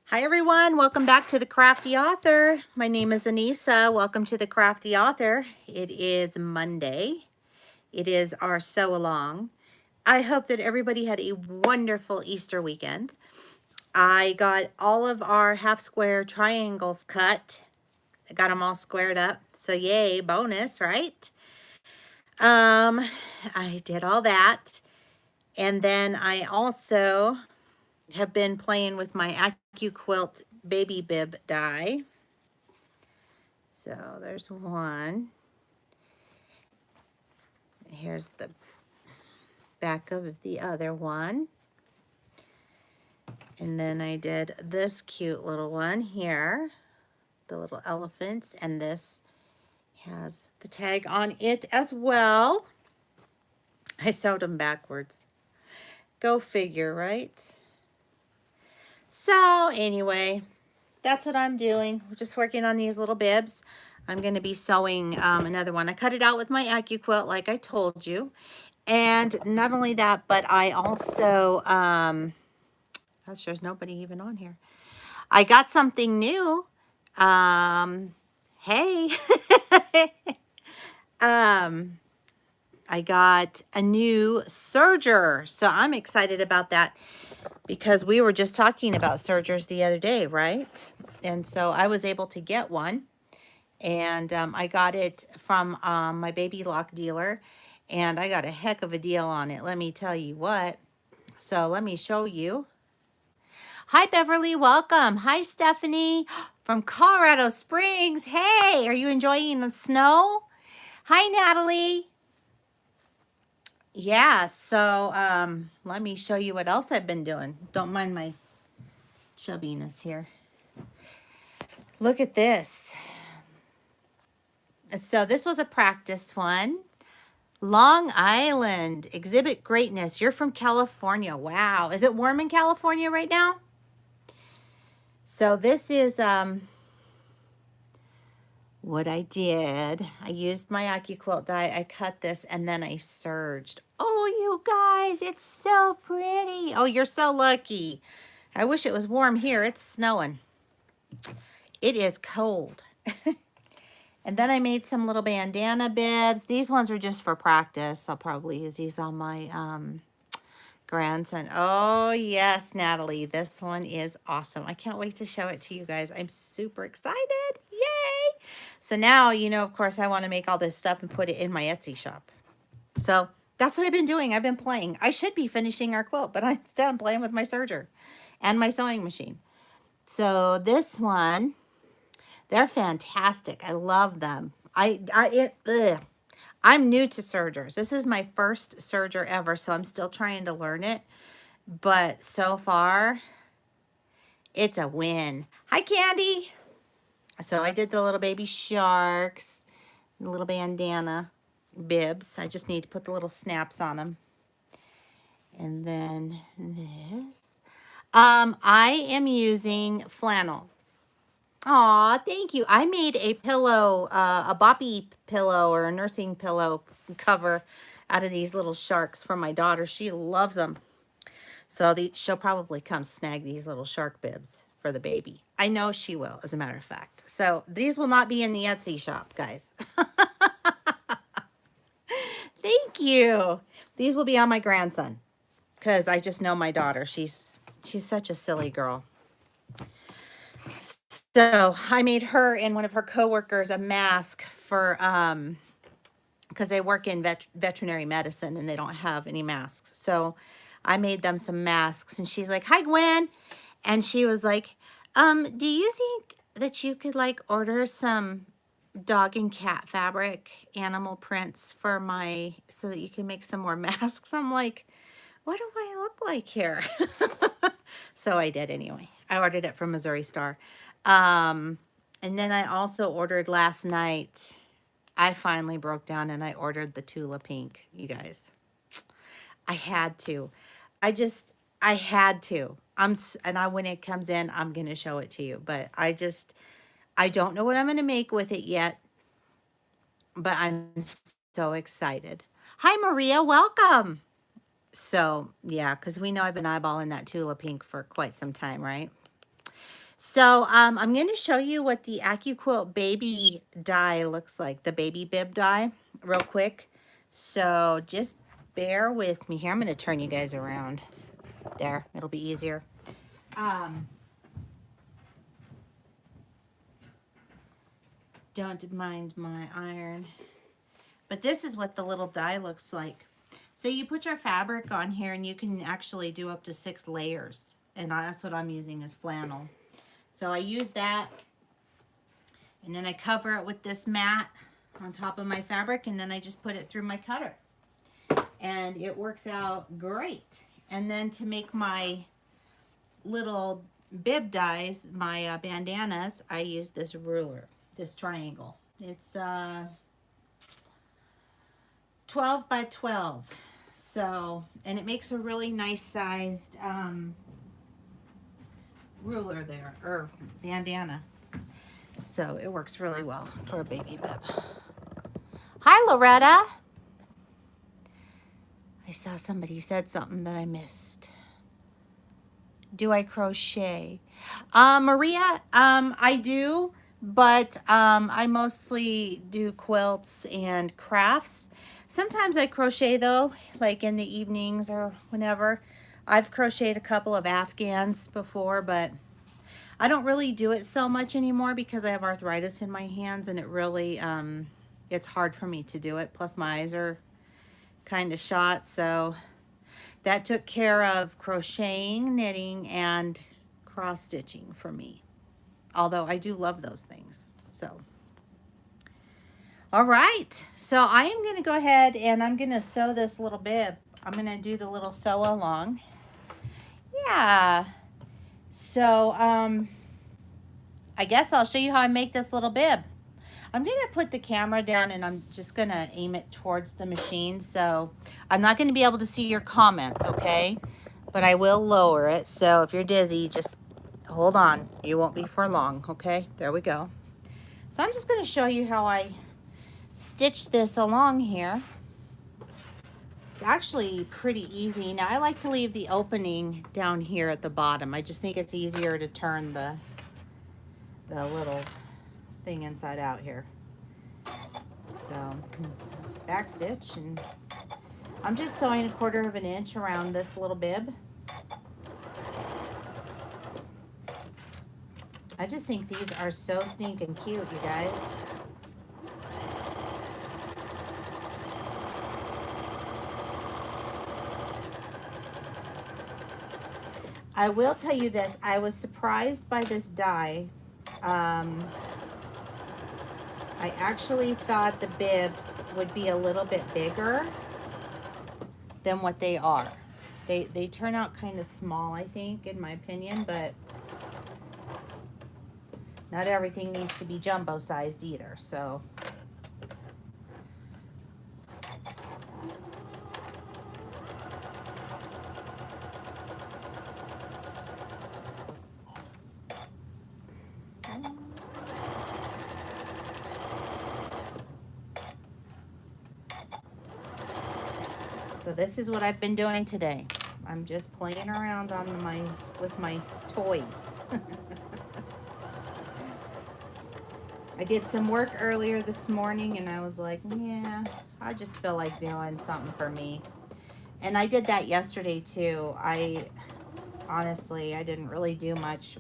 Hi everyone, welcome back to the Crafty Author. My name is Anissa. Welcome to the Crafty Author. It is Monday. It is our sew along. I hope that everybody had a wonderful Easter weekend. I got all of our half square triangles cut. I got them all squared up. So yay, bonus, right? I did all that. And then I also have been playing with my AccuQuilt Baby Bib Die. So there's one. Here's the back of the other one. And then I did this cute little one here, the little elephants, and this has the tag on it as well. I sewed them backwards. Go figure, right? So anyway, that's what I'm doing. We're just working on these little bibs. I'm going to be sewing another one. I cut it out with my AccuQuilt like I told you. And not only that, but I also, there's nobody even on here. I got something new. Hey. I got a new serger. So I'm excited about that because we were just talking about sergers the other day, right? And so I was able to get one. And I got it from my baby lock dealer. And I got a heck of a deal on it. Let me tell you what. So let me show you. Hi, Beverly. Welcome. Hi, Stephanie from Colorado Springs. Hey, are you enjoying the snow? Hi, Natalie. Yeah, so let me show you what else I've been doing. Don't mind my chubbiness here. Look at this. So this was a practice one. Long Island, exhibit greatness. You're from California. Wow. Is it warm in California right now? So this is what I did. I used my AccuQuilt die. I cut this and then I serged. Oh, you guys, it's so pretty. Oh, you're so lucky. I wish it was warm here. It's snowing. It is cold. And then I made some little bandana bibs. These ones are just for practice. I'll probably use these on my grandson. Oh, yes, Natalie. This one is awesome. I can't wait to show it to you guys. I'm super excited. Yay! So now, you know, of course, I want to make all this stuff and put it in my Etsy shop. So that's what I've been doing. I've been playing. I should be finishing our quilt, but instead I'm playing with my serger and my sewing machine. So this one, they're fantastic. I love them. I'm new to sergers. This is my first serger ever, so I'm still trying to learn it. But so far, it's a win. Hi, Candy. So I did the little baby sharks, the little bandana bibs. I just need to put the little snaps on them. And then this. I am using flannel. Aw, thank you. I made a pillow, a boppy pillow or a nursing pillow cover out of these little sharks for my daughter. She loves them. So she'll probably come snag these little shark bibs for the baby. I know she will, as a matter of fact. So these will not be in the Etsy shop, guys. Thank you. These will be on my grandson because I just know my daughter. She's such a silly girl. So I made her and one of her coworkers a mask for, because they work in veterinary medicine and they don't have any masks. So I made them some masks and she's like, hi, Gwen. And she was like, do you think that you could like order some dog and cat fabric animal prints for so that you can make some more masks? I'm like, what do I look like here? So I did anyway. I ordered it from Missouri Star. And then I also ordered last night. I finally broke down and I ordered the Tulip Ink, you guys. I had to. I had to. When it comes in, I'm going to show it to you. But I don't know what I'm going to make with it yet. But I'm so excited. Hi, Maria. Welcome. So, yeah, because we know I've been eyeballing that Tulip Ink for quite some time, right? So I'm going to show you what the AccuQuilt Baby Die looks like, the Baby Bib Die, real quick. So just bear with me here. I'm going to turn you guys around. There, it'll be easier. Don't mind my iron. But this is what the little die looks like. So you put your fabric on here and you can actually do up to 6 layers. And that's what I'm using is flannel. So I use that, and then I cover it with this mat on top of my fabric, and then I just put it through my cutter. And it works out great. And then to make my little bib dies, my bandanas, I use this ruler, this triangle. It's 12 by 12. So, and it makes a really nice sized ruler there, or bandana. So it works really well for a baby bib. Hi, Loretta. I saw somebody said something that I missed. Do I crochet? Maria, I do, but I mostly do quilts and crafts. Sometimes I crochet though, like in the evenings or whenever. I've crocheted a couple of Afghans before, but I don't really do it so much anymore because I have arthritis in my hands, and it really, it's hard for me to do it. Plus my eyes are kind of shot, so that took care of crocheting, knitting, and cross stitching for me. Although I do love those things. So, all right. So I am going to go ahead and I'm going to sew this little bib. I'm going to do the little sew along. Yeah. So, I guess I'll show you how I make this little bib. I'm going to put the camera down and I'm just going to aim it towards the machine. So I'm not going to be able to see your comments, okay? But I will lower it. So if you're dizzy, just hold on. You won't be for long, okay? There we go. So I'm just going to show you how I stitch this along here. It's actually pretty easy. Now I like to leave the opening down here at the bottom. I just think it's easier to turn the little thing inside out here. So just back stitch, and I'm just sewing 1/4 of an inch around this little bib. I just think these are so stinking cute, you guys. I will tell you this, I was surprised by this die. I actually thought the bibs would be a little bit bigger than what they are. They turn out kind of small, I think, in my opinion, but not everything needs to be jumbo sized either, so. So this is what I've been doing today. I'm just playing around on with my toys. I did some work earlier this morning and I was like, yeah, I just feel like doing something for me. And I did that yesterday too. Honestly, I didn't really do much.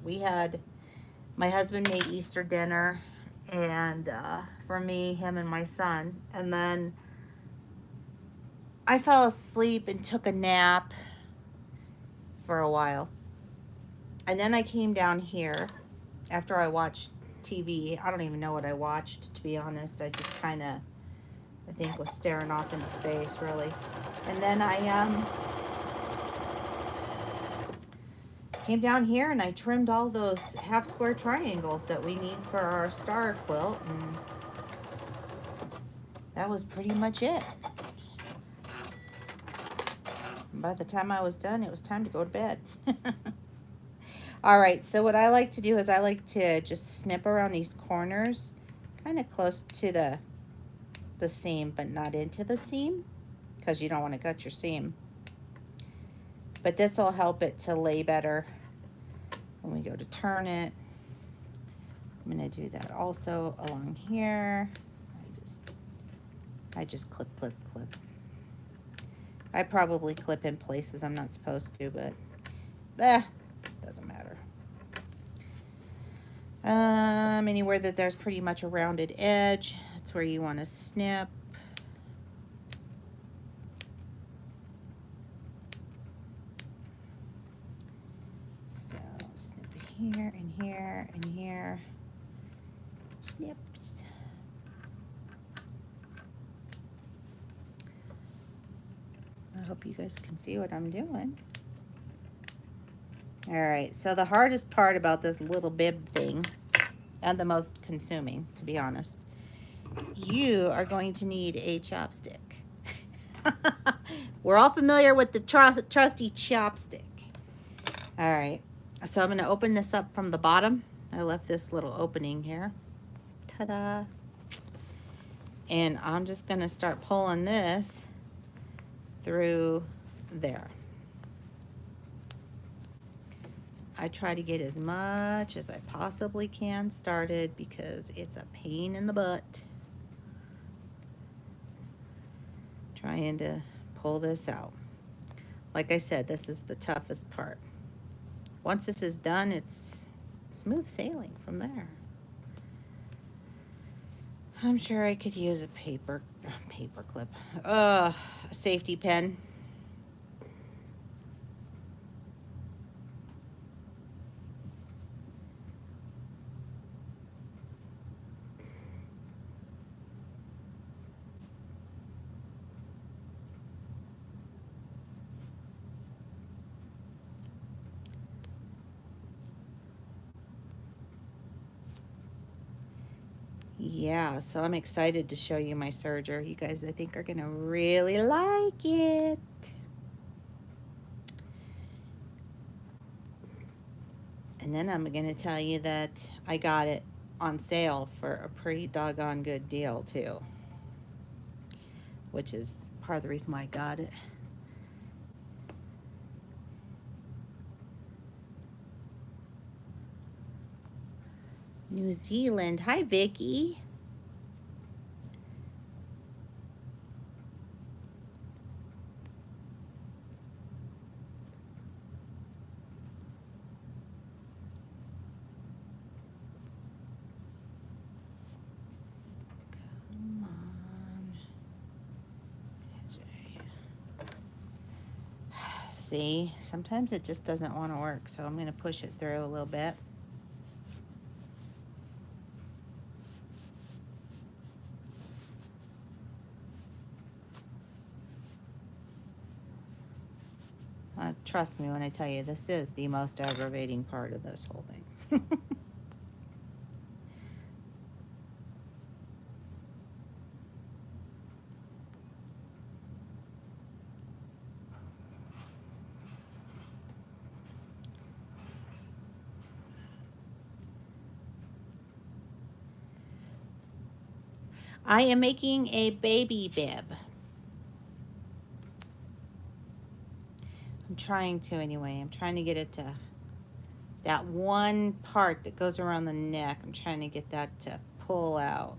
My husband made Easter dinner, and for me, him, and my son. And then I fell asleep and took a nap for a while. And then I came down here after I watched TV. I don't even know what I watched, to be honest. I just kind of, I think, was staring off into space, really. And then I came down here and I trimmed all those half square triangles that we need for our star quilt, and that was pretty much it. And by the time I was done, it was time to go to bed. All right, so what I like to do is I like to just snip around these corners, kind of close to the seam, but not into the seam, because you don't want to cut your seam. But this will help it to lay better when we go to turn it. I'm gonna do that also along here. I just clip, clip, clip. I probably clip in places I'm not supposed to, but doesn't matter. Anywhere that there's pretty much a rounded edge, that's where you want to snip. So snip here and here and here. Snips. I hope you guys can see what I'm doing. All right, so the hardest part about this little bib thing, and the most consuming, to be honest, you are going to need a chopstick. We're all familiar with the trusty chopstick. All right, so I'm going to open this up from the bottom. I left this little opening here. Ta-da. And I'm just going to start pulling this through there. I try to get as much as I possibly can started because it's a pain in the butt trying to pull this out. Like I said, this is the toughest part. Once this is done, it's smooth sailing from there. I'm sure I could use a paper clip, a safety pin. Yeah, so I'm excited to show you my serger. You guys, I think, are going to really like it. And then I'm going to tell you that I got it on sale for a pretty doggone good deal, too. Which is part of the reason why I got it. New Zealand. Hi, Vicky. Come on. See, sometimes it just doesn't want to work, so I'm going to push it through a little bit. Trust me when I tell you, this is the most aggravating part of this whole thing. I am making a baby bib. I'm trying to anyway. I'm trying to get it to that one part that goes around the neck. I'm trying to get that to pull out.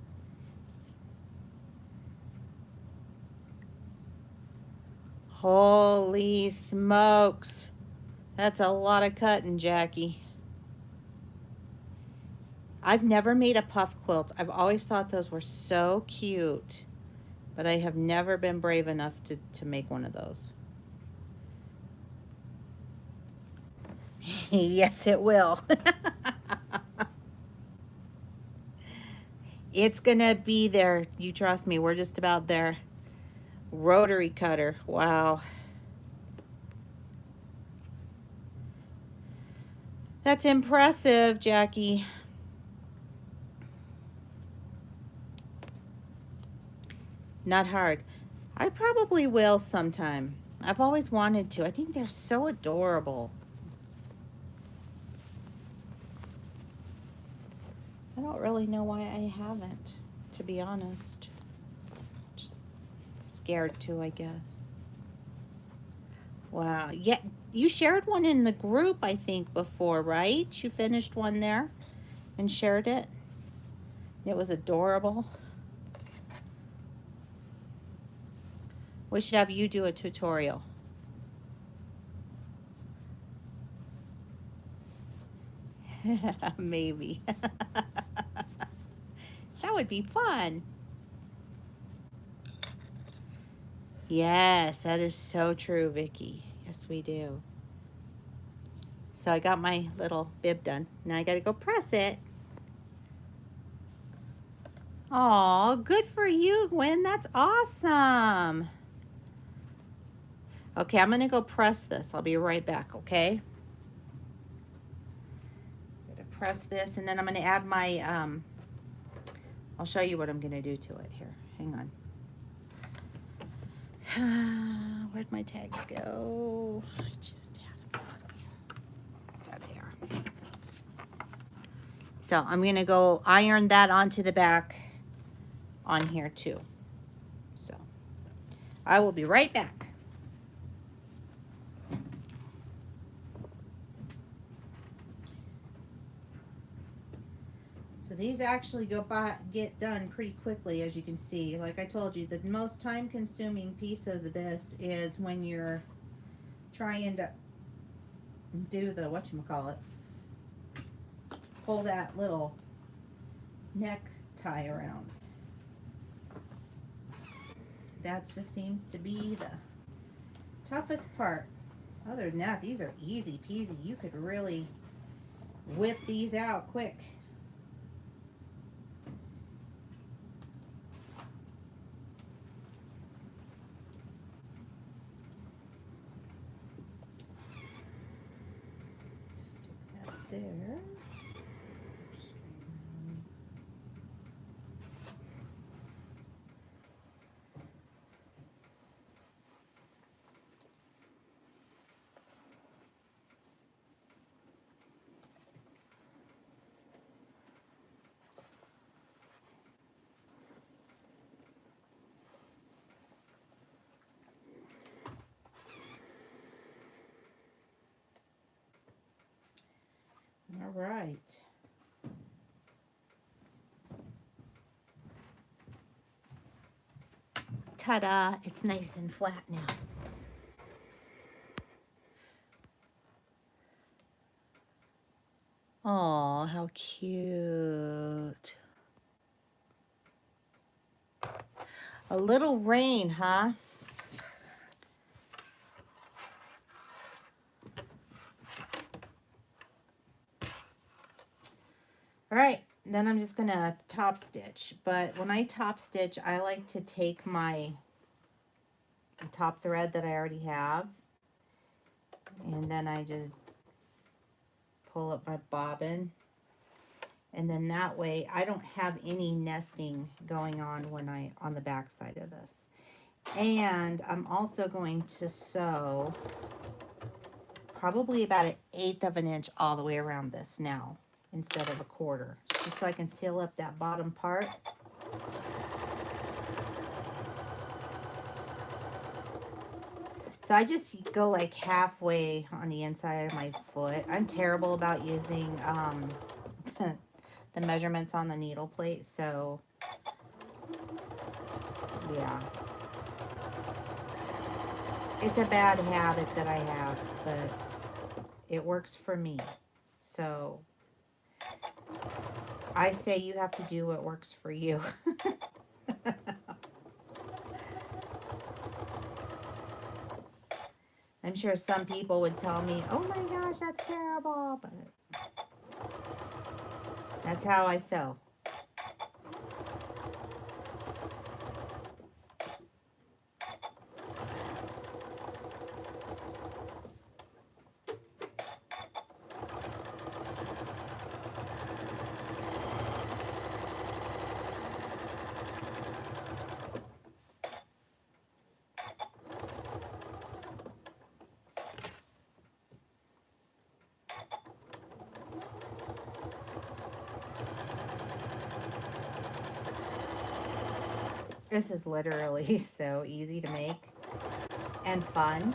Holy smokes. That's a lot of cutting, Jackie. I've never made a puff quilt. I've always thought those were so cute, but I have never been brave enough to make one of those. Yes, it will. It's gonna be there. You trust me. We're just about there. Rotary cutter. Wow. That's impressive, Jackie. Not hard. I probably will sometime. I've always wanted to. I think they're so adorable. I don't really know why I haven't, to be honest. Just scared to, I guess. Wow. Yeah, you shared one in the group, I think, before, right? You finished one there and shared it. It was adorable. We should have you do a tutorial. Maybe. That would be fun. Yes, that is so true, Vicky. Yes, we do. So I got my little bib done. Now I gotta go press it. Oh, good for you, Gwen. That's awesome. Okay, I'm gonna go press this. I'll be right back, okay? I'm gonna press this, and then I'm gonna add my, I'll show you what I'm gonna do to it here. Hang on. Where'd my tags go? I just had them on here. There they are. So I'm gonna go iron that onto the back on here too. So I will be right back. So these actually get done pretty quickly, as you can see. Like I told you, the most time-consuming piece of this is when you're trying to do the whatchamacallit, pull that little neck tie around. That just seems to be the toughest part. Other than that, these are easy peasy. You could really whip these out quick. Stick that there. All right. Ta-da, it's nice and flat now. Oh, how cute. A little rain, huh? All right, then I'm just gonna top stitch. But when I top stitch, I like to take my top thread that I already have, and then I just pull up my bobbin, and then that way I don't have any nesting going on when on the back side of this. And I'm also going to sew probably about 1/8 of an inch all the way around this now, instead of 1/4, just so I can seal up that bottom part. So I just go like halfway on the inside of my foot. I'm terrible about using the measurements on the needle plate, so yeah. It's a bad habit that I have, but it works for me. So I say you have to do what works for you. I'm sure some people would tell me, oh my gosh, that's terrible, but that's how I sew. This is literally so easy to make and fun.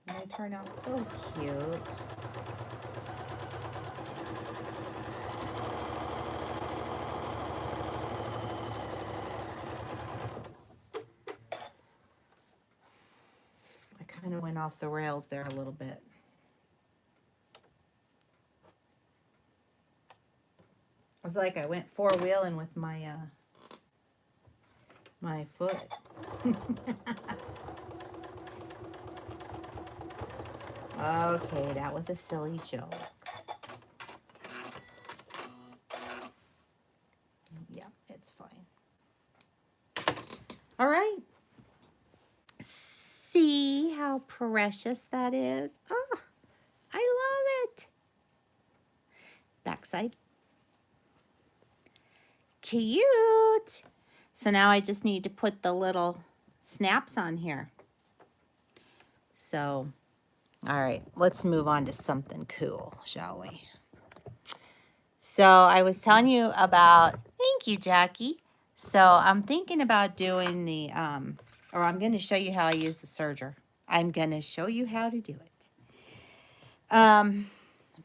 And they turn out so cute. We went off the rails there a little bit. It's like I went four-wheeling with my my foot. Okay, that was a silly joke. Yeah, it's fine. All right. See how precious that is? Oh, I love it. Backside. Cute. So now I just need to put the little snaps on here. So, all right, let's move on to something cool, shall we? So I was telling you about, thank you, Jackie. So I'm thinking about doing the, or I'm going to show you how I use the serger. I'm going to show you how to do it.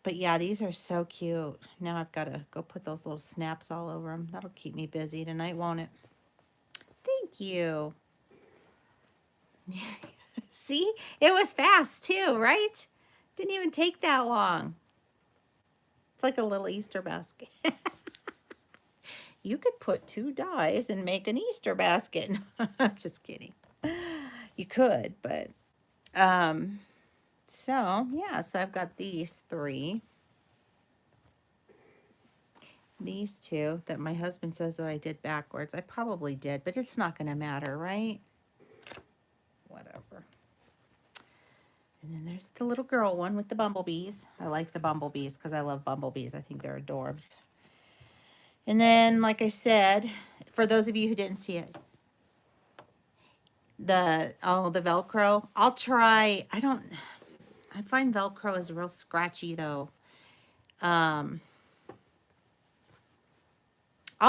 But yeah, these are so cute. Now I've got to go put those little snaps all over them. That'll keep me busy tonight, won't it? Thank you. See, it was fast too, right? Didn't even take that long. It's like a little Easter basket. You could put 2 dies and make an Easter basket. I'm just kidding. You could, but so yeah, so I've got these 3. These 2 that my husband says that I did backwards. I probably did, but it's not going to matter, right? Whatever. And then there's the little girl one with the bumblebees. I like the bumblebees because I love bumblebees. I think they're adorbs. And then, like I said, for those of you who didn't see it, the Velcro. I'll try. I find Velcro is real scratchy though. I'll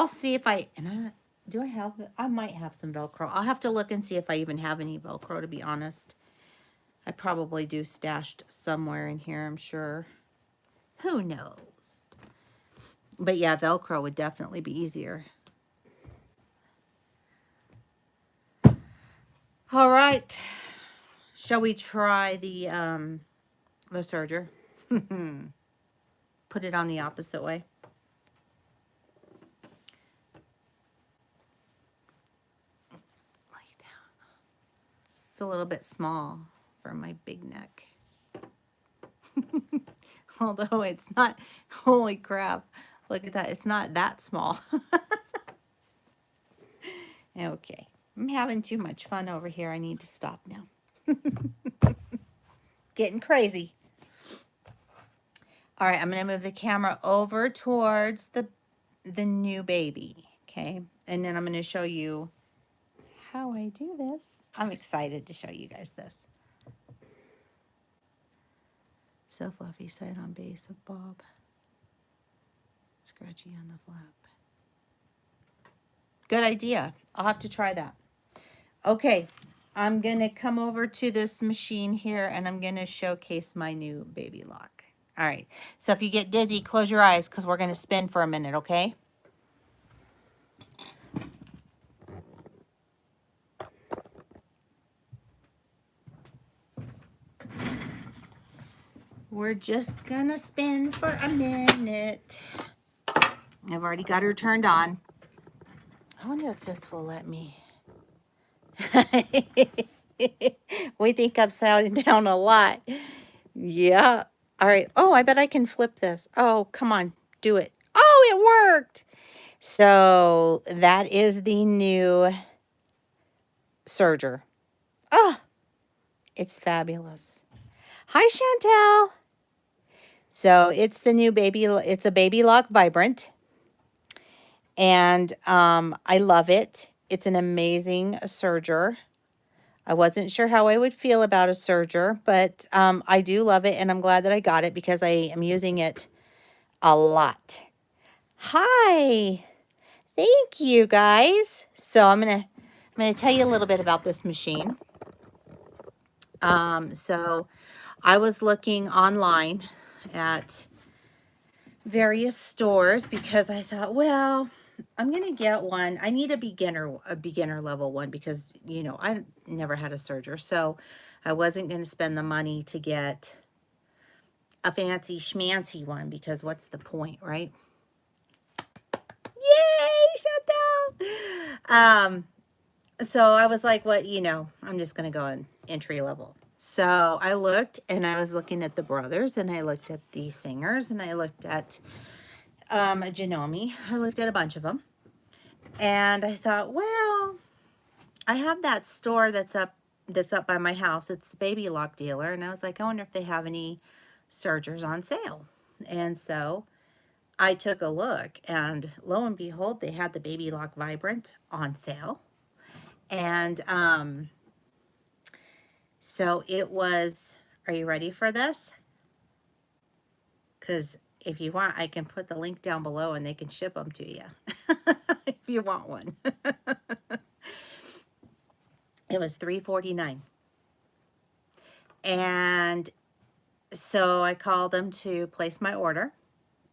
see if I might have some Velcro. I'll have to look and see if I even have any Velcro, to be honest. I probably do stashed somewhere in here, I'm sure. Who knows? But yeah, Velcro would definitely be easier. All right. Shall we try the serger? Put it on the opposite way. Like that. It's a little bit small for my big neck. Although it's not, holy crap. Look at that. It's not that small. Okay. I'm having too much fun over here. I need to stop now. Getting crazy. All right, I'm going to move the camera over towards the new baby, okay? And then I'm going to show you how I do this. I'm excited to show you guys this. So fluffy, side on base of bob. Scratchy on the flap. Good idea. I'll have to try that. Okay, I'm going to come over to this machine here and I'm going to showcase my new baby lock. All right, so if you get dizzy, close your eyes because we're going to spin for a minute, okay? We're just going to spin for a minute. I've already got her turned on. I wonder if this will let me. We think upside down a lot. Yeah. All right. Oh, I bet I can flip this. Oh, come on. Do it. Oh, it worked. So that is the new serger. Oh, it's fabulous. Hi, Chantel. So it's the new baby. It's a Baby Lock Vibrant. And I love it. It's an amazing serger. I wasn't sure how I would feel about a serger, but I do love it, and I'm glad that I got it because I am using it a lot. Hi. Thank you, guys. So I'm gonna tell you a little bit about this machine. So I was looking online at various stores because I thought, well, I'm gonna get one. I need a beginner level one because, you know, I never had a serger. So I wasn't going to spend the money to get a fancy schmancy one, because what's the point, right? Yay, Chantel! So I was like, what, you know, I'm just going to go in entry level. So I looked, and I was looking at the brothers, and I looked at the singers, and I looked at Janome. I looked at a bunch of them, and I thought, well, I have that store that's up by my house. It's the Baby Lock dealer, and I was like, I wonder if they have any sergers on sale. And so I took a look, and lo and behold, they had the Baby Lock Vibrant on sale. And so it was, are you ready for this? Because if you want, I can put the link down below and they can ship them to you if you want one. It was $3.49. And so I called them to place my order,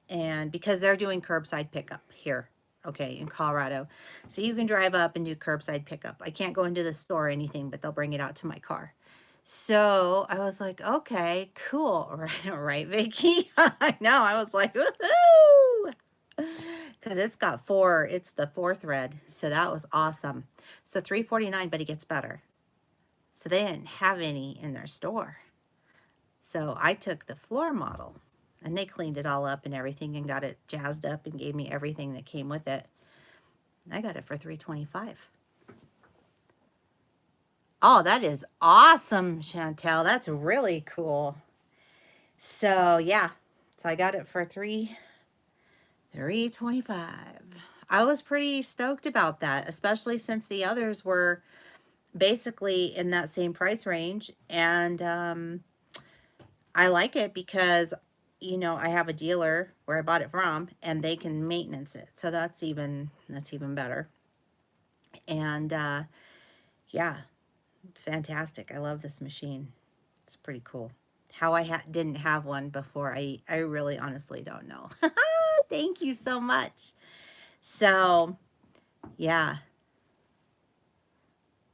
and because they're doing curbside pickup here, okay, in Colorado. So you can drive up and do curbside pickup. I can't go into the store or anything, but they'll bring it out to my car. So I was like, okay, cool. Right, Vicki? I know. I was like, woohoo! Because it's got it's the 4 thread. So that was awesome. So $3.49, but it gets better. So they didn't have any in their store. So I took the floor model, and they cleaned it all up and everything and got it jazzed up and gave me everything that came with it. I got it for $3.25. Oh, that is awesome, Chantel. That's really cool. So yeah, so I got it for $3.25. I was pretty stoked about that, especially since the others were basically in that same price range. And I like it because, you know, I have a dealer where I bought it from, and they can maintenance it. So that's even better. And yeah, fantastic. I love this machine. It's pretty cool. How I didn't have one before, I really honestly don't know. Thank you so much. So yeah.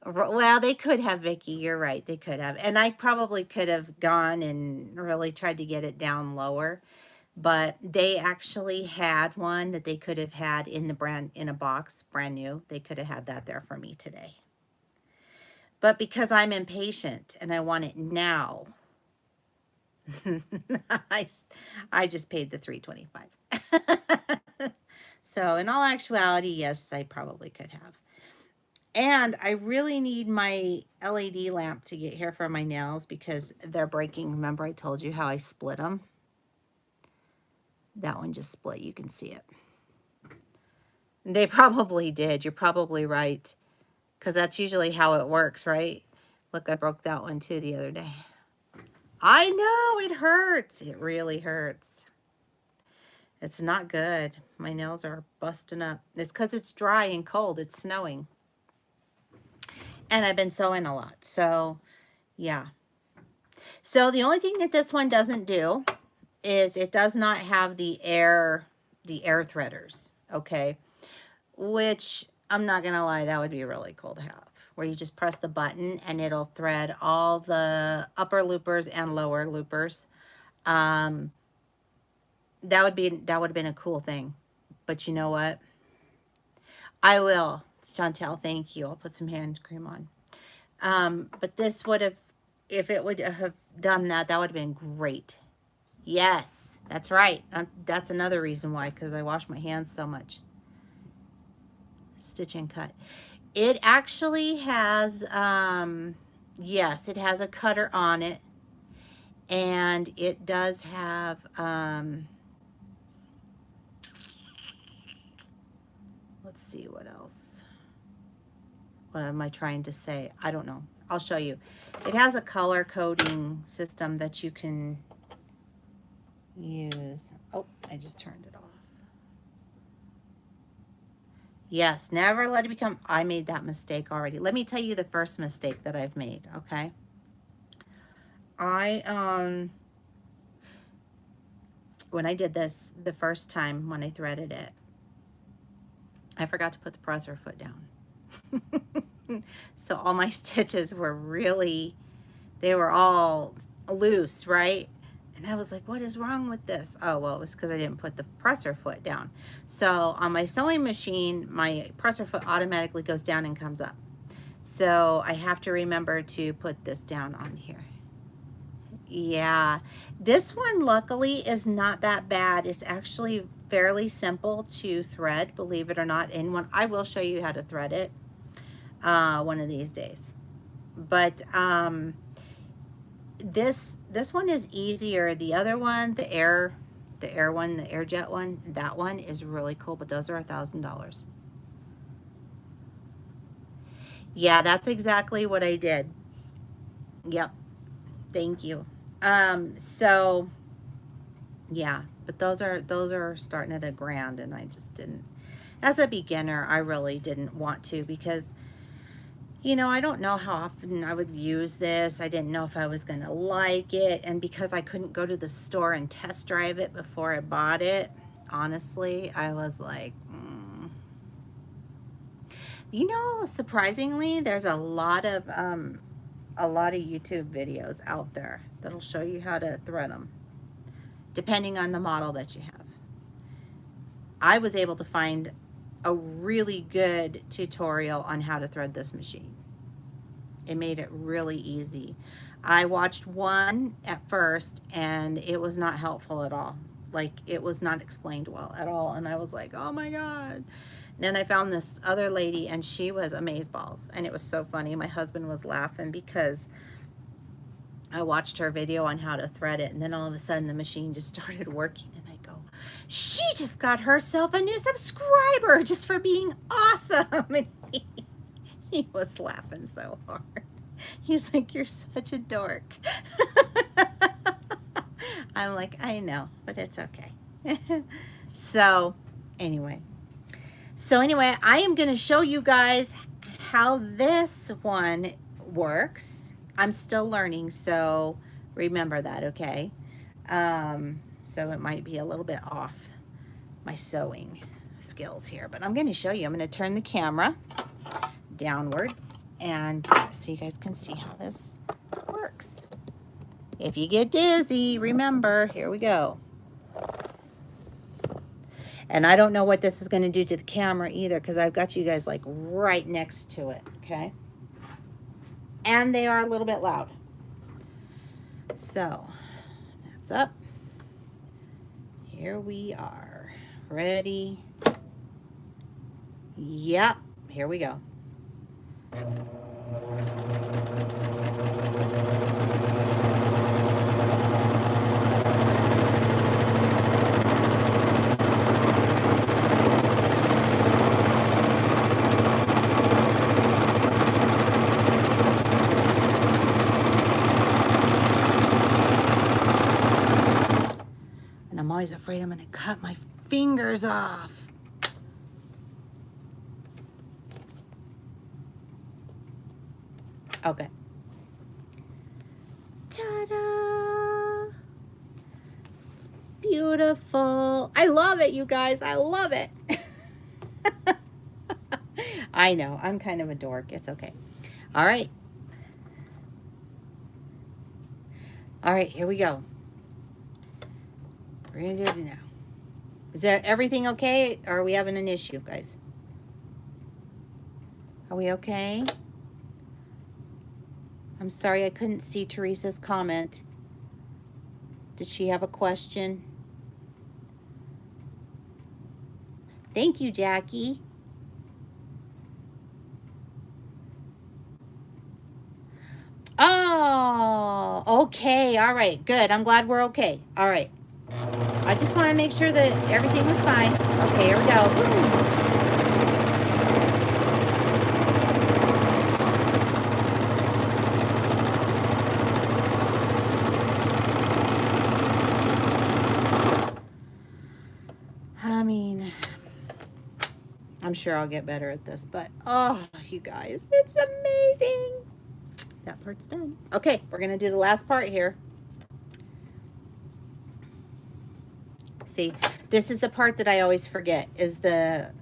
Well, they could have, Vicki. You're right. They could have. And I probably could have gone and really tried to get it down lower. But they actually had one that they could have had in a box, brand new. They could have had that there for me today. But because I'm impatient and I want it now, I just paid the $3.25. So in all actuality, yes, I probably could have. And I really need my LED lamp to get here for my nails because they're breaking. Remember I told you how I split them? That one just split. You can see it. They probably did. You're probably right. Because that's usually how it works, right? Look, I broke that one too the other day. I know, it hurts. It really hurts. It's not good. My nails are busting up. It's because it's dry and cold. It's snowing. And I've been sewing a lot. So, yeah. So, the only thing that this one doesn't do is it does not have the air threaders, okay? Which, I'm not going to lie, that would be really cool to have. Where you just press the button and it'll thread all the upper loopers and lower loopers. That would have been a cool thing. But you know what? I will. Chantel, thank you. I'll put some hand cream on. But this would have, if it would have done that, that would have been great. Yes, that's right. That's another reason why, because I wash my hands so much. Stitch and cut. It actually has, yes, it has a cutter on it. And it does have, let's see what else. What am I trying to say? I don't know. I'll show you. It has a color coding system that you can use. Oh, I just turned it off. Yes, never let it become, I made that mistake already. Let me tell you the first mistake that I've made, okay? When I did this the first time when I threaded it, I forgot to put the presser foot down. So all my stitches were really They were all loose, right? And I was like, what is wrong with this? Oh, well, it was because I didn't put the presser foot down. So on my sewing machine, my presser foot automatically goes down and comes up. So I have to remember to put this down on here. Yeah, this one luckily is not that bad. It's actually fairly simple to thread, believe it or not. And one, I will show you how to thread it one of these days. But this one is easier. The other one, the air one, the airjet one, that one is really cool, but those are $1,000. Yeah, that's exactly what I did. Yep. Thank you. So yeah, but those are starting at $1,000, and I just didn't, as a beginner, I really didn't want to, because you know, I don't know how often I would use this. I didn't know if I was going to like it. And because I couldn't go to the store and test drive it before I bought it, honestly, I was like, You know, surprisingly, there's a lot of YouTube videos out there that'll show you how to thread them, depending on the model that you have. I was able to find a really good tutorial on how to thread this machine. It made it really easy. I watched one at first and it was not helpful at all. Like, it was not explained well at all. And I was like, oh my God. And then I found this other lady and she was amazeballs. And it was so funny. My husband was laughing because I watched her video on how to thread it. And then all of a sudden the machine just started working. And I go, she just got herself a new subscriber just for being awesome. And he was laughing so hard. He's like, you're such a dork. I'm like, I know, but it's okay. So anyway, I am going to show you guys how this one works. I'm still learning, so remember that, okay? So it might be a little bit off my sewing skills here, but I'm going to show you. I'm going to turn the camera downwards and so you guys can see how this works. If you get dizzy, remember, here we go. And I don't know what this is going to do to the camera either, because I've got you guys like right next to it, okay? And they are a little bit loud. So that's up. Here we are. Ready? Yep, here we go. And I'm always afraid I'm going to cut my fingers off. Okay. Ta-da! It's beautiful. I love it, you guys. I love it. I know. I'm kind of a dork. It's okay. All right. All right, here we go. We're going to do it now. Is that everything okay? Or are we having an issue, guys? Are we okay? I'm sorry I couldn't see Teresa's comment. Did she have a question? Thank you, Jackie. Oh, okay. All right, good. I'm glad we're okay. All right. I just want to make sure that everything was fine. Okay, here we go. I mean, I'm sure I'll get better at this, but oh, you guys, it's amazing. That part's done. Okay, we're gonna do the last part here. See, this is the part that I always forget, is to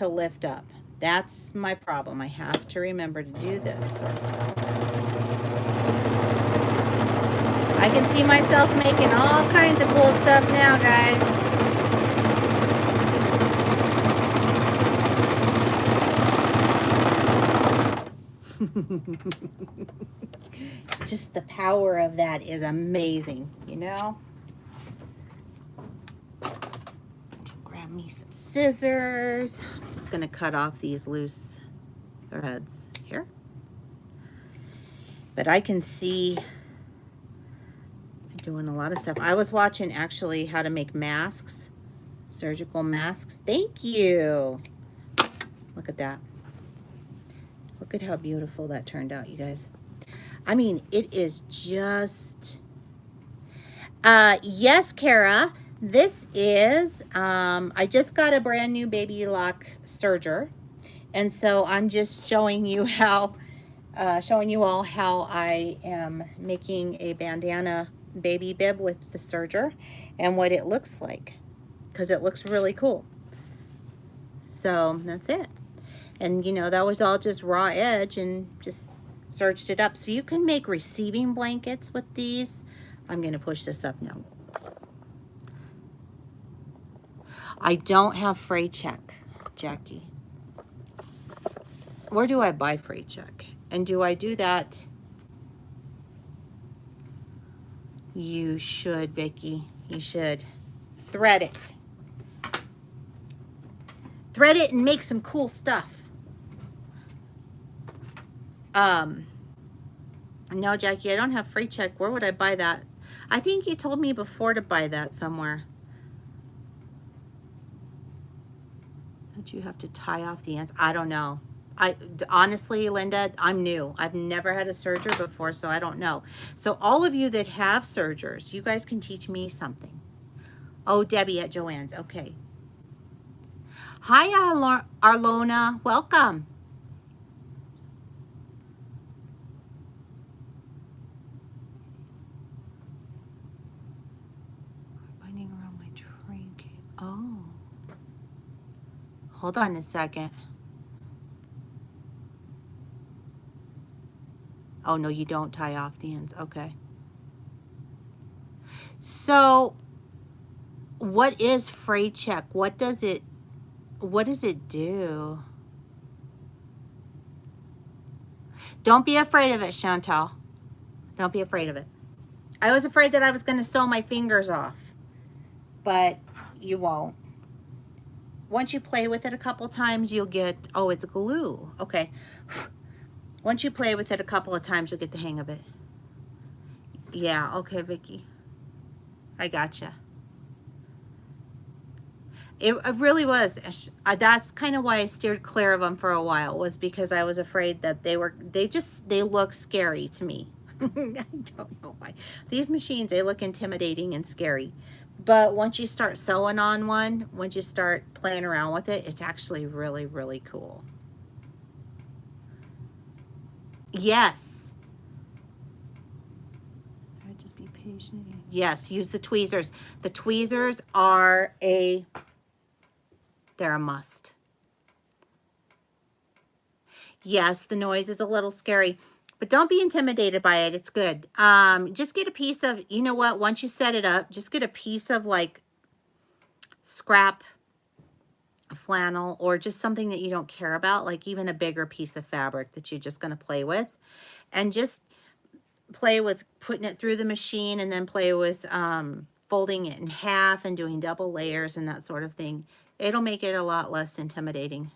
lift up. That's my problem. I have to remember to do this sort of stuff. I can see myself making all kinds of cool stuff now, guys. Just the power of that is amazing, you know? Grab me some scissors. I'm just gonna cut off these loose threads here. But I can see doing a lot of stuff. I was watching actually how to make masks, surgical masks. Thank you. Look at that. Look at how beautiful that turned out, you guys. I mean, it is just, yes, Kara, this is, I just got a brand new baby lock serger. And so I'm just showing you how, showing you all how I am making a bandana baby bib with the serger and what it looks like, because it looks really cool. So that's it. And you know, that was all just raw edge and just serged it up. So you can make receiving blankets with these. I'm going to push this up now. I don't have freight check, Jackie. Where do I buy freight check? And do I do that? You should, Vicky. You should. Thread it. Thread it and make some cool stuff. No, Jackie, I don't have free check. Where would I buy that? I think you told me before to buy that somewhere. Don't you have to tie off the ends? I don't know. Honestly, Linda, I'm new. I've never had a serger before, so I don't know. So all of you that have sergers, you guys can teach me something. Oh, Debbie at Joann's. Okay. Hi, Arlona. Welcome. Binding around my train cable. Oh. Hold on a second. Oh, no, you don't tie off the ends. Okay. So, what is freight check? What does it do? Don't be afraid of it, Chantal. Don't be afraid of it. I was afraid that I was going to sew my fingers off, but you won't. Once you play with it a couple times, you'll get, oh, it's glue. Okay. Once you play with it a couple of times, you'll get the hang of it. Yeah, okay, Vicky. I gotcha. It really was. That's kind of why I steered clear of them for a while, was because I was afraid that they look scary to me. I don't know why. These machines, they look intimidating and scary. But once you start sewing on one, once you start playing around with it, it's actually really, really cool. Yes. Just be patient. Yes, use the tweezers. The tweezers are they're a must. Yes, the noise is a little scary, but don't be intimidated by it. It's good. Just get a piece of, you know what, once you set it up, just get a piece of like scrap flannel or just something that you don't care about, like even a bigger piece of fabric that you're just going to play with, and just play with putting it through the machine, and then play with folding it in half and doing double layers and that sort of thing. It'll make it a lot less intimidating.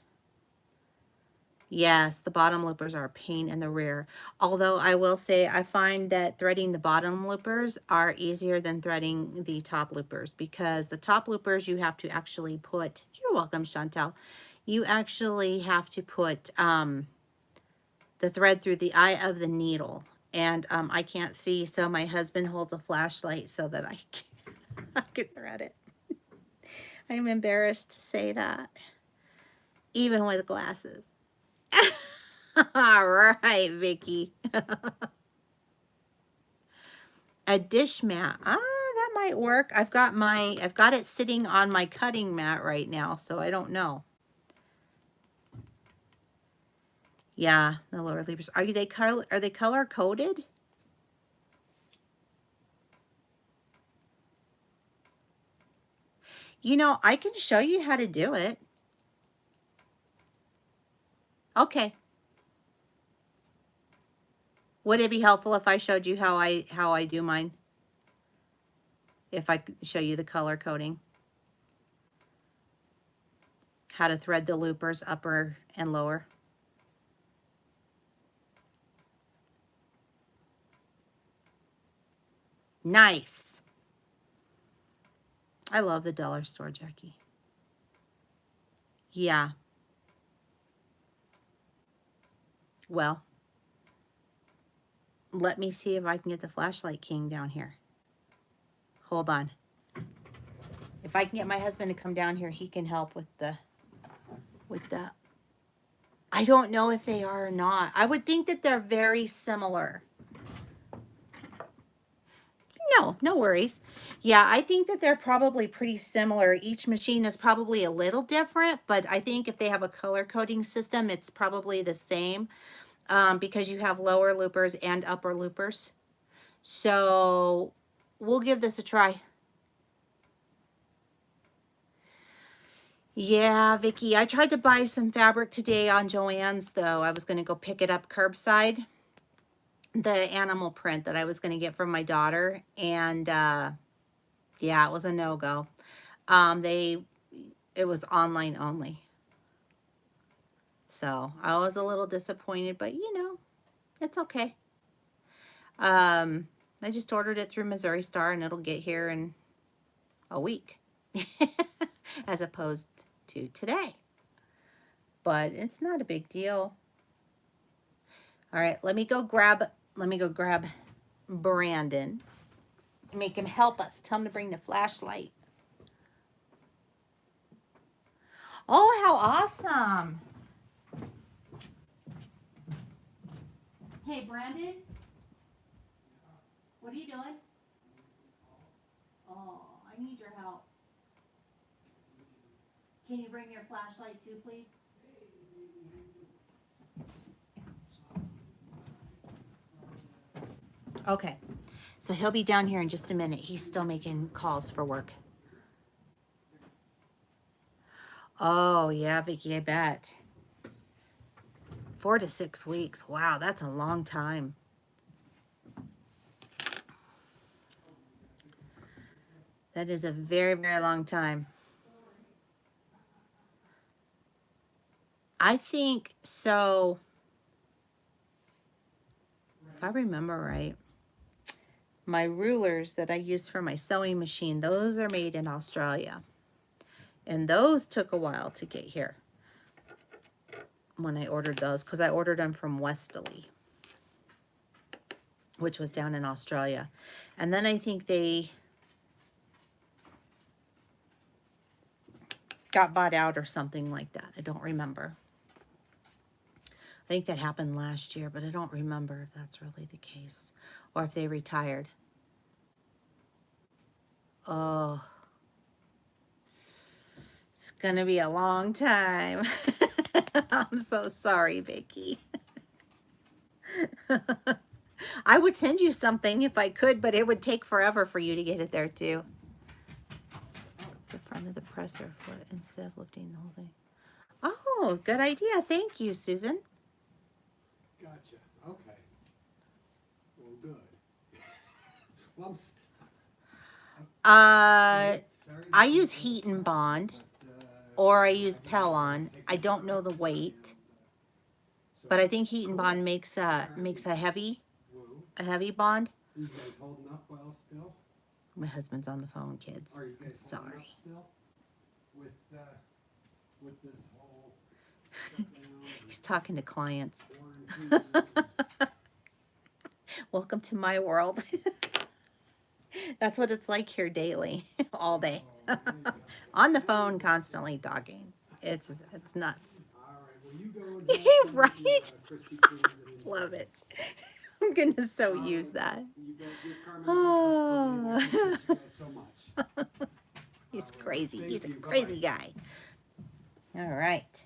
Yes, the bottom loopers are a pain in the rear. Although I will say I find that threading the bottom loopers are easier than threading the top loopers, because the top loopers you have to actually put, you're welcome, Chantal. You actually have to put the thread through the eye of the needle. And I can't see, so my husband holds a flashlight so that I can thread it. I'm embarrassed to say that, even with glasses. All right, Vicky. A dish mat. That might work. I've got it sitting on my cutting mat right now, so I don't know. Yeah, the lower levers. Are they color coded? You know, I can show you how to do it. Okay. Would it be helpful if I showed you how I do mine? If I show you the color coding? How to thread the loopers upper and lower? Nice. I love the dollar store, Jackie. Yeah. Well, let me see if I can get the flashlight king down here. Hold on. If I can get my husband to come down here, he can help with the, I don't know if they are or not. I would think that they're very similar. No, no worries. Yeah, I think that they're probably pretty similar. Each machine is probably a little different, but I think if they have a color coding system, it's probably the same because you have lower loopers and upper loopers. So we'll give this a try. Yeah, Vicky, I tried to buy some fabric today on Joann's, though. I was going to go pick it up curbside. The animal print that I was going to get from my daughter. And yeah, it was a no-go. It was online only. So I was a little disappointed, but you know, it's okay. I just ordered it through Missouri Star and it'll get here in a week as opposed to today. But it's not a big deal. All right, let me go grab Brandon. Make him help us. Tell him to bring the flashlight. Oh, how awesome. Hey, Brandon. What are you doing? Oh, I need your help. Can you bring your flashlight too, please? Okay. So he'll be down here in just a minute. He's still making calls for work. Oh, yeah, Vicky, I bet. 4 to 6 weeks. Wow, that's a long time. That is a very, very long time. I think so. If I remember right, my rulers that I use for my sewing machine, those are made in Australia. And those took a while to get here when I ordered those, because I ordered them from Westerly, which was down in Australia. And then I think they got bought out or something like that. I don't remember. I think that happened last year, but I don't remember if that's really the case or if they retired. Oh, it's gonna be a long time. I'm so sorry, Vicky. I would send you something if I could, but it would take forever for you to get it there too. The front of the presser foot instead of lifting the whole thing. Oh, good idea. Thank you, Susan. Gotcha. Okay. Well, good. Well, I use heat and bond, or I use Pellon. I don't know the weight, but I think heat and bond makes a heavy bond. Are you guys holding up well still? My husband's on the phone, kids. Are you I'm guys holding sorry. up still with this whole He's talking to clients. quarantine? Welcome to my world. That's what it's like here daily, all day. On the phone, constantly talking. It's nuts. All right. Well, you go and have some of the, Right? Krispy Kremes and Love it. I'm gonna so use that. you guys give Carmen a good cup for being there. Thank you guys so much. He's crazy. Thank He's a you. crazy Bye-bye. guy. All right.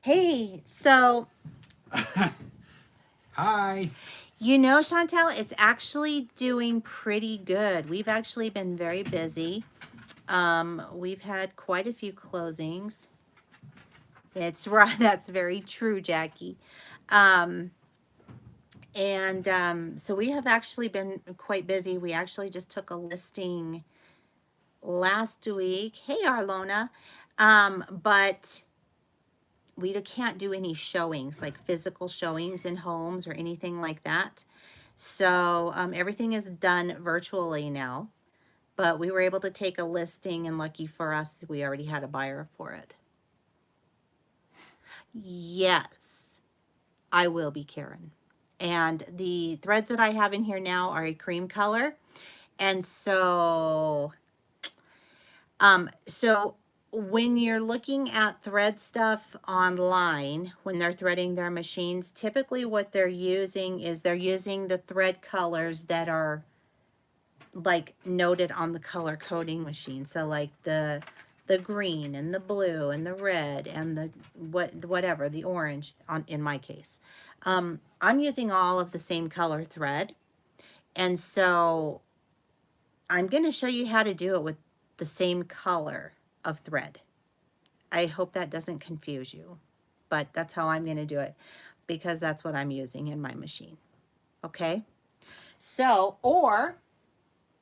Hey, so Hi. you know, Chantel, it's actually doing pretty good. We've actually been very busy. We've had quite a few closings. It's right. That's very true, Jackie. So we have actually been quite busy. We actually just took a listing last week. Hey, Arlona. But we can't do any showings, like physical showings in homes or anything like that. So everything is done virtually now. But we were able to take a listing, and lucky for us, we already had a buyer for it. Yes, I will be, Karen. And the threads that I have in here now are a cream color. And so, so when you're looking at thread stuff online, when they're threading their machines, typically what they're using is they're using the thread colors that are like noted on the color coding machine. So like the green and the blue and the red and the whatever, the orange in my case. I'm using all of the same color thread. And so I'm going to show you how to do it with the same color of thread. I hope that doesn't confuse you, but that's how I'm going to do it because that's what I'm using in my machine. Okay. So, or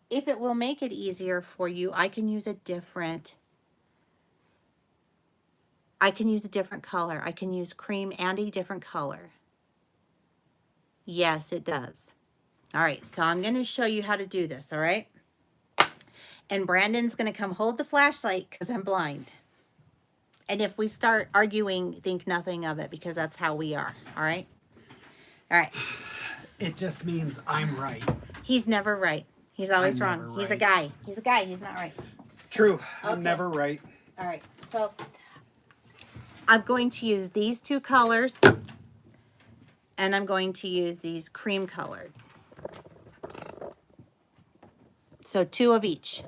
if it will make it easier for you, I can use a different color. I can use cream and a different color. Yes, it does. All right, so I'm going to show you how to do this, all right? And Brandon's going to come hold the flashlight because I'm blind. And if we start arguing, think nothing of it because that's how we are, all right? All right. It just means I'm right. He's never right. He's always I'm wrong. never He's a right. guy. He's a guy. He's not right. True. Okay. I'm never right. All right, so I'm going to use these two colors, and I'm going to use these cream colored. So 2 of each.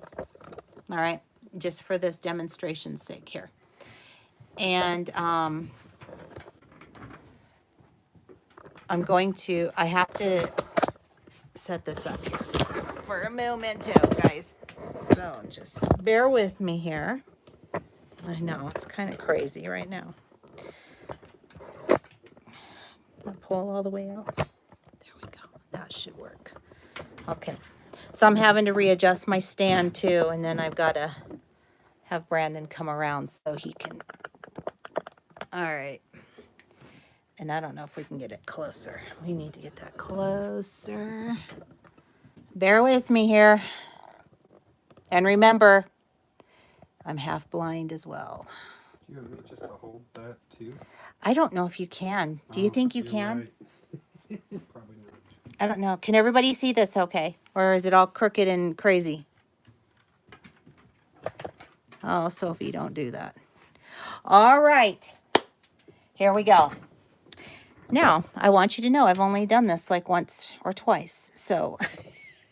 All right, just for this demonstration's sake here. And I have to set this up here for a moment too, guys. So just bear with me here. I know, it's kind of crazy right now. I'll pull all the way out. There we go. That should work. Okay. So I'm having to readjust my stand too, and then I've got to have Brandon come around so he can. All right. And I don't know if we can get it closer. We need to get that closer. Bear with me here. And remember, I'm half blind as well. Do you want me just to hold that too? I don't know if you can. Do you think you You're can? right. Probably not. I don't know. Can everybody see this okay? Or is it all crooked and crazy? Oh, Sophie, don't do that. All right. Here we go. Now, I want you to know I've only done this like once or twice. So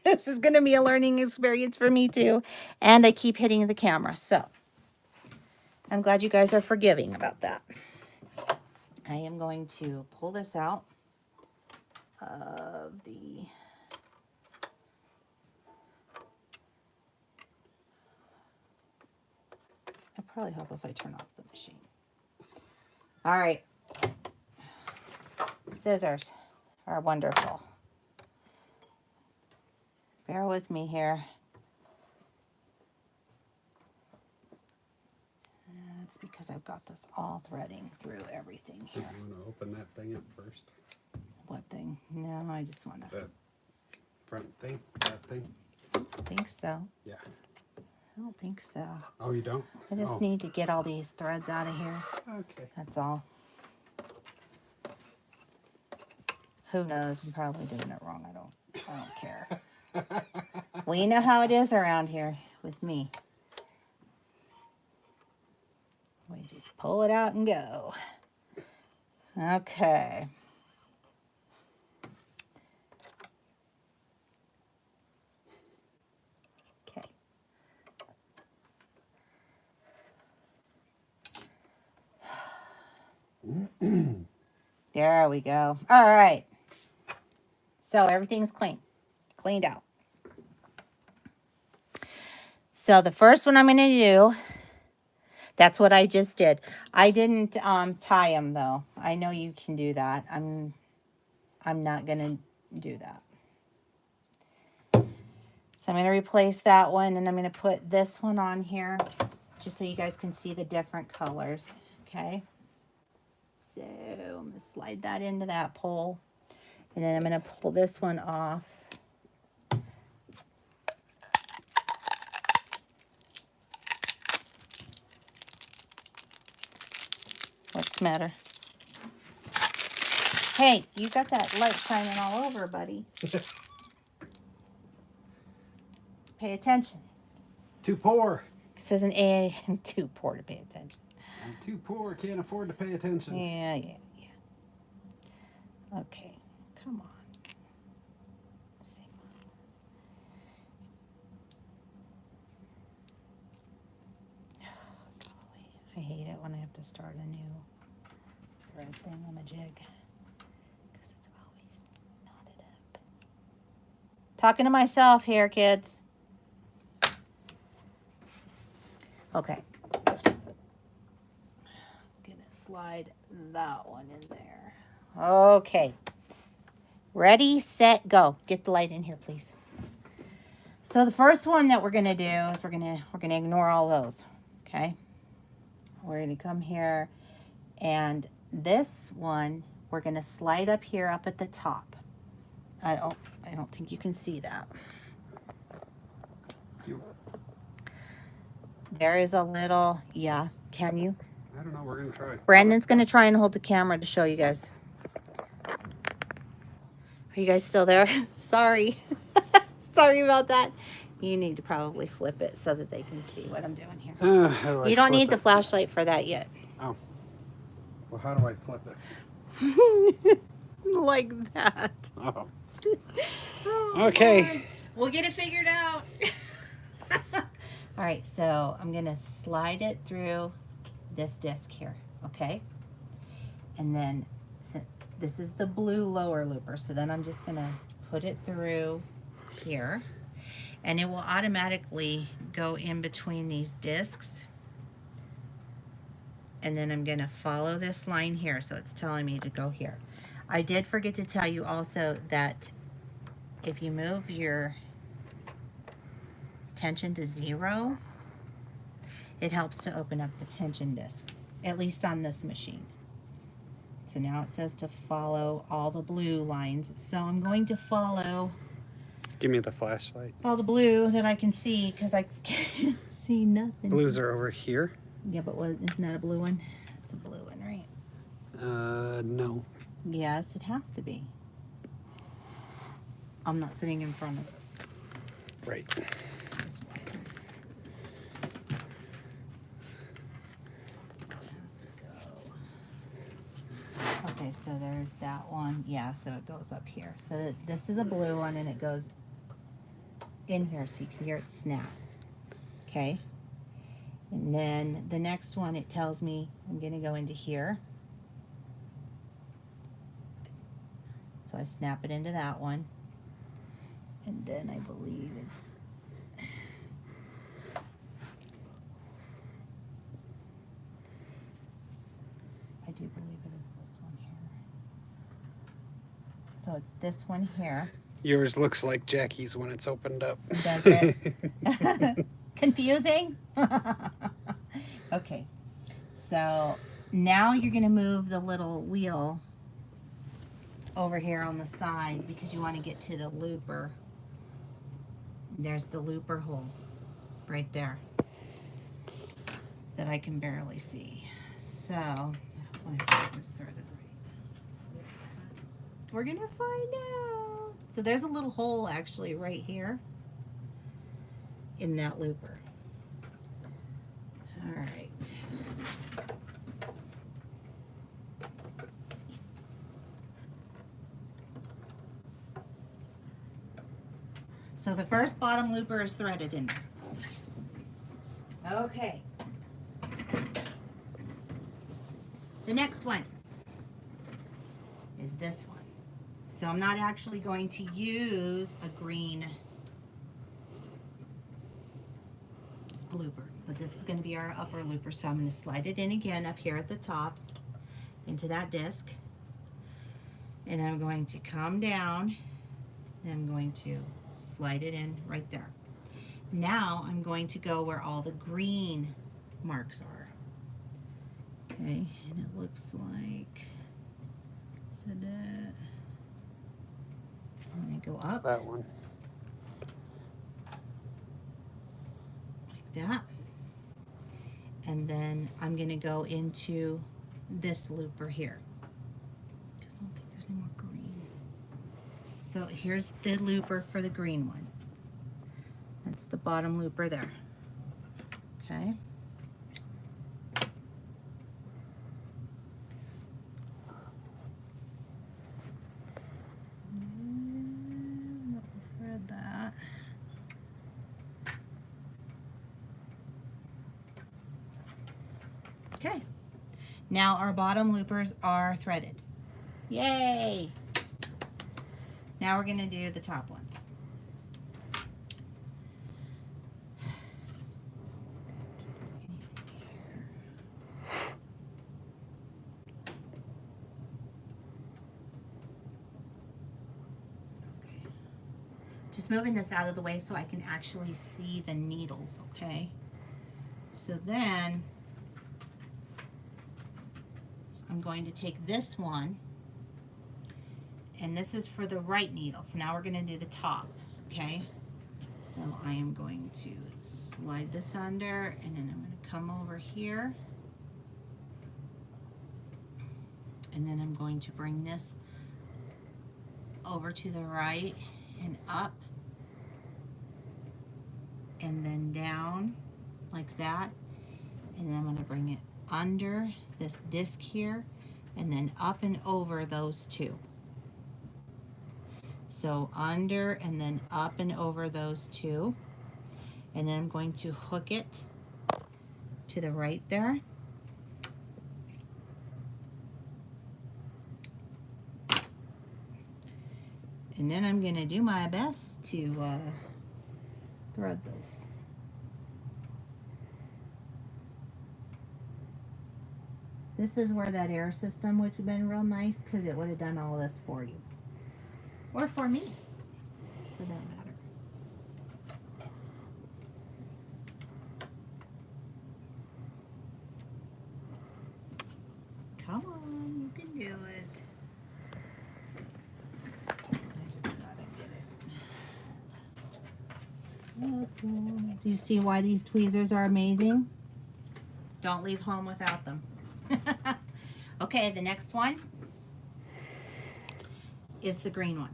this is going to be a learning experience for me too. And I keep hitting the camera. So I'm glad you guys are forgiving about that. I am going to pull this out of the... I'll probably help if I turn off the machine. All right. Scissors are wonderful. Bear with me here. That's because I've got this all threading through everything Do here. you want to open that thing up first? What thing? No, I just want to. That front thing? That thing? Think so. Yeah. I don't think so. Oh, you don't? I just need to get all these threads out of here. Okay. That's all. Who knows? I'm probably doing it wrong. I don't care. We know how it is around here with me. We just pull it out and go. Okay. Okay. There we go. All right. So everything's cleaned out. So the first one I'm going to do, that's what I just did. I didn't tie them though. I know you can do that. I'm not going to do that. So I'm going to replace that one, and I'm going to put this one on here just so you guys can see the different colors. Okay. So I'm going to slide that into that pole, and then I'm going to pull this one off. What's the matter? Hey, you got that light shining all over, buddy. Pay attention. Too poor. It says an A. Too poor to pay attention. I'm too poor. Can't afford to pay attention. Yeah. Okay, come on. I hate it when I have to start a new thread thing on a jig because it's always knotted up. Talking to myself here, kids. Okay. Gonna slide that one in there. Okay. Ready, set, go. Get the light in here, please. So the first one that we're gonna do is we're gonna ignore all those. Okay. We're gonna come here, and this one we're gonna slide up here up at the top. I don't think you can see that. There is a little, yeah, can you? I don't know. We're gonna try. Brandon's gonna try and hold the camera to show you guys. Are you guys still there? Sorry. Sorry about that. You need to probably flip it so that they can see what I'm doing here. How do I You don't flip need the it? flashlight for that yet. Oh. Well, how do I flip it? Like that. Oh. Oh, Okay. Lord. We'll get it figured out. All right, so I'm gonna slide it through this disc here, okay? And then so this is the blue lower looper, so then I'm just gonna put it through here, and it will automatically go in between these discs. And then I'm gonna follow this line here, so it's telling me to go here. I did forget to tell you also that if you move your tension to 0, it helps to open up the tension discs, at least on this machine. So now it says to follow all the blue lines. So I'm going to follow Give me the flashlight. all the blue that I can see because I can't see nothing. Blues are over here. Yeah, but what, isn't that a blue one? It's a blue one, right? No. Yes, it has to be. I'm not sitting in front of this. Right. That's why. This has to go. Okay, so there's that one. Yeah, so it goes up here. So this is a blue one, and it goes in here so you can hear it snap. Okay. And then the next one, it tells me I'm going to go into here. So I snap it into that one. And then I believe it's... I do believe it is this one here. So it's this one here. Yours looks like Jackie's when it's opened up. Does it? Confusing? Okay. So now you're going to move the little wheel over here on the side because you want to get to the looper. There's the looper hole right there that I can barely see. So we're gonna find out. So there's a little hole actually right here in that looper. All right. So the first bottom looper is threaded in there. Okay. The next one is this one. So I'm not actually going to use a green looper, but this is going to be our upper looper. So I'm going to slide it in again up here at the top into that disc, and I'm going to come down and I'm going to slide it in right there. Now I'm going to go where all the green marks are. Okay, and it looks like, so that, I'm going to go up That one. like that. And then I'm going to go into this looper here. Because I don't think there's any more green. So here's the looper for the green one. That's the bottom looper there. Okay. And let me thread that. Okay. Now our bottom loopers are threaded. Yay! Now we're going to do the top ones. Just moving this out of the way so I can actually see the needles, okay? So then I'm going to take this one, and this is for the right needle. So now we're going to do the top, okay? So I am going to slide this under, and then I'm going to come over here, and then I'm going to bring this over to the right and up, and then down like that, and then I'm going to bring it under this disc here, and then up and over those two. So under and then up and over those two, and then I'm going to hook it to the right there. And then I'm going to do my best to thread this. This is where that air system would have been real nice, because it would have done all this for you. Or for me, for that matter. Come on, you can do it. I just gotta get it. Do you see why these tweezers are amazing? Don't leave home without them. Okay, the next one is the green one.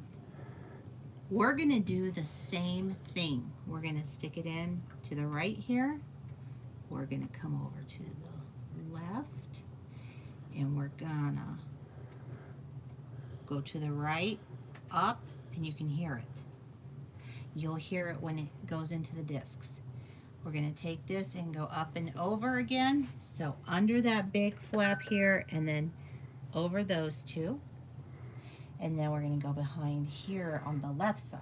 We're going to do the same thing. We're going to stick it in to the right here. We're going to come over to the left, and we're going to go to the right, up, and you can hear it. You'll hear it when it goes into the discs. We're going to take this and go up and over again. So under that big flap here, and then over those two. And then we're going to go behind here on the left side.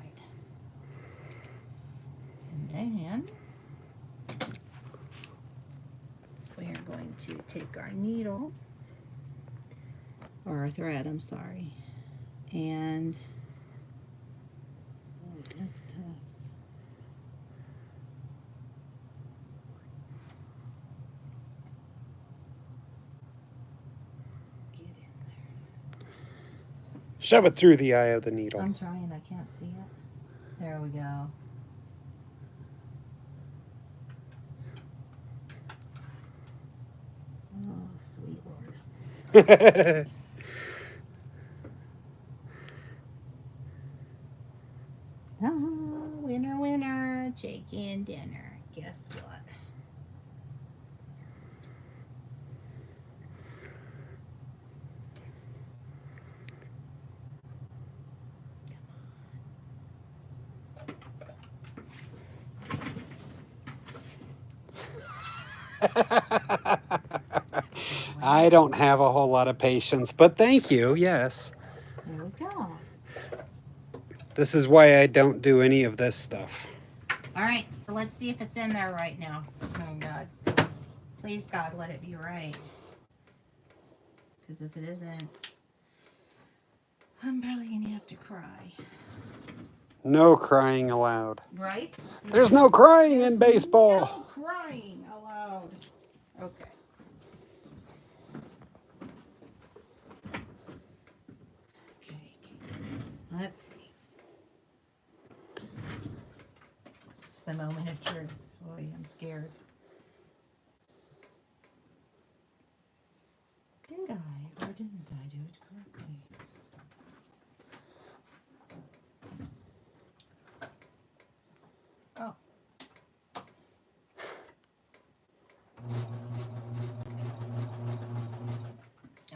And then we are going to take our needle, or our thread, I'm sorry, and oh, that's tough. Shove it through the eye of the needle. I'm trying, I can't see it. There we go. Oh, sweet Lord. Winner, winner, chicken dinner. Guess what? I don't have a whole lot of patience, but thank you, yes. There we go. This is why I don't do any of this stuff. All right, so let's see if it's in there right now. Oh God, please God, let it be right. Because if it isn't, I'm probably gonna have to cry. No crying allowed. Right? There's no crying in There's baseball. no crying allowed. Okay. Okay. Let's see. It's the moment of truth. Boy, I'm scared. Did I or didn't I do it correctly? Oh.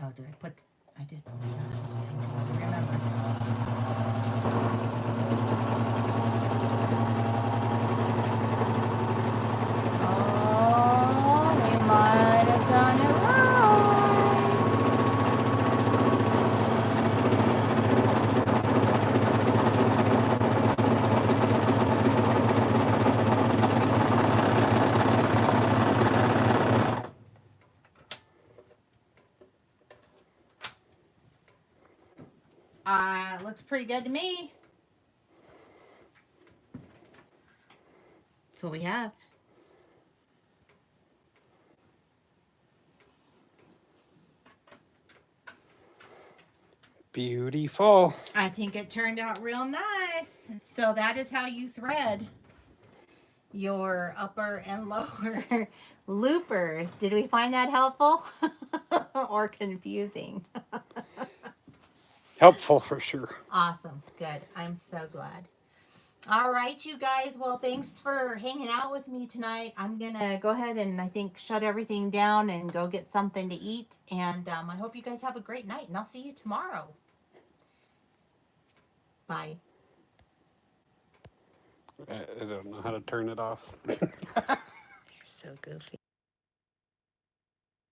Oh, did I put? I did. I remember. Oh, we might have done it right. Looks pretty good to me. That's what we have. Beautiful. I think it turned out real nice. So that is how you thread your upper and lower loopers. Did we find that helpful or confusing? Helpful for sure. Awesome. Good. I'm so glad. All right, you guys. Well, thanks for hanging out with me tonight. I'm going to go ahead and I think shut everything down and go get something to eat. And I hope you guys have a great night, and I'll see you tomorrow. Bye. I don't know how to turn it off. You're so goofy.